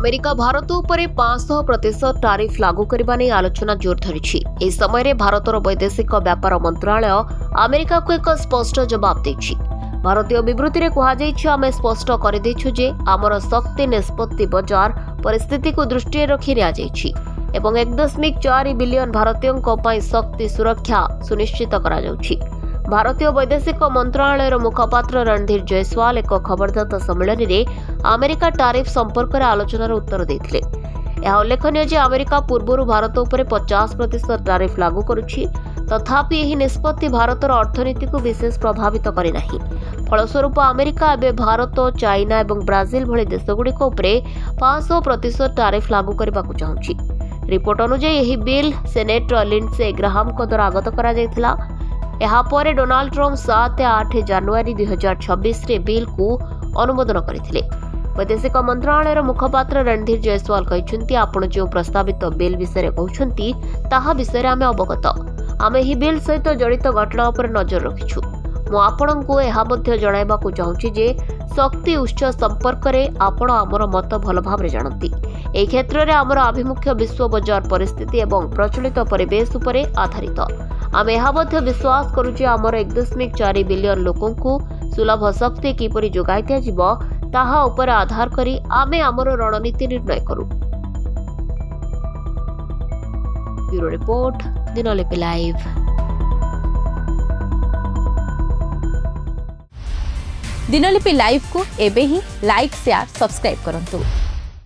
America Bharat उपरे 500% tariff लागू करने नहीं आलोचना जोर धरी। इस समय भारतर वैदेशिक व्यापार मंत्रालय अमेरिका को एक स्पष्ट जवाब देछि। भारतीय विवृत्ति में कहुଯାଇଛି आम स्पष्ट करदेछु जे आमर शक्ति निष्पत्ति बजार परिस्थिति को दृष्टि रखी नियाଯାଇଛି एवं 1.4 बिलियन भारतीयों शक्ति सुरक्षा सुनिश्चित करा जाउछि। भारतीय वैदेशिक मंत्रालय मुखपात्र रणधीर जयसवाल एक खबरदाता सम्मेलन में अमेरिका टारिफ संपर्क में आलोचनार उत्तर देथिले। यह उल्लेखनीय जे अमेरिका पूर्व भारत उपर 50% टारिफ लागू करुछि, तथापि यह निष्पत्ति भारतर अर्थनीति को विशेष प्रभावित करे नाही। फलस्वरूप अमेरिका एवं भारत, चाइना और ब्राजिल भली देशगुड़िक उपरे 500% टारिफ लागू करने को चाहूछि। रिपोर्ट अनुसार यह बिल सेनेटर लिंडसे ग्राहाम द्वारा आगत करा जायथिला। यापर डोनाल्ड ट्रम्प 7-8 जनवरी 2026 रे बिल को अनुमोदन करथिले। वैदेशिक मंत्रालय मुखपात्र रणधीर जयसवाल कहते आपण जो प्रस्तावित बिल विषय कहते ताहा विषय आम अवगत। आम यह बिल सहित जड़ित घटना पर नजर रखिछु। मु आपण को यह जणाइबा को चाहूछि जे शक्ति उत्स संपर्क में आपण आमर मत भल भाव जानती। एही क्षेत्र में आमर आभिमुख्य विश्व बजार परिस्थिति एवं प्रचलित परिवेश उपरे आधारित। आम यह विश्वास करुचे आमर 1.4 बिलियन लोकों को सुलभ शक्ति किपरि जोगाई दियाजिब ताहा उपर आधार करी आमे आमर रणनीति निर्णय करू। Bureau report, Dinalipi live. Dinalipi live को एबे ही लाइक, शेयर, सब्सक्राइब करंतु।